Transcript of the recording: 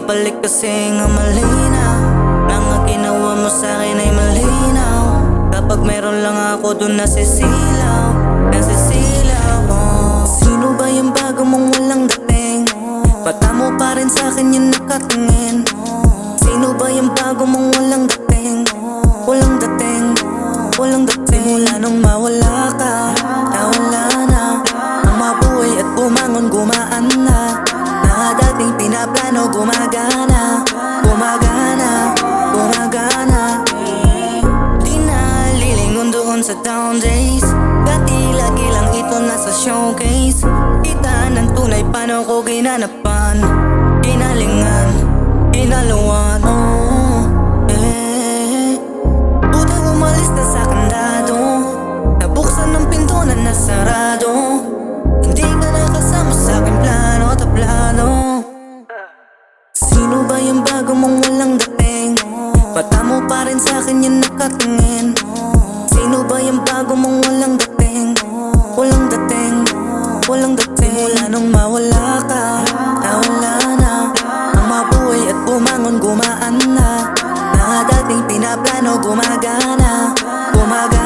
babalik kasi nga malinaw. Mga ginawa mo sa'kin ay malinaw. Kapag meron lang ako dun nasisilaw, nasisilaw. Sino ba yung bago mong walang dating? Bata mo pa rin sa'kin yung nakatingin. Sino ba yung bago mong walang dating? Walang dating, walang dating. Simula nung mawala ka, nawala na. Ang mabuhay at bumangon gumaan na. Na dating pinaplano gumagana, gumagana, gumagana. Di na lilingon doon sa down days. Dati lagi lang ito nasa showcase. Kita ng tunay paano ko ginanapan, ginalingan, ginaluan. Buti umalis na sa kandado. Nabuksan ng pinto na nasarado. Hindi ka nakasama sa aking plano, taplano. Sino ba yung bago mong walang dating? Bata mo pa rin sa'kin yung nakatingin. Sino ba yung bago mong walang dating? Walang dating, walang dating. Simula nung mawala ka, nawala na. Ang mabuhay at bumangon gumaan na. Na dating pinaplano gumagana, gumagana.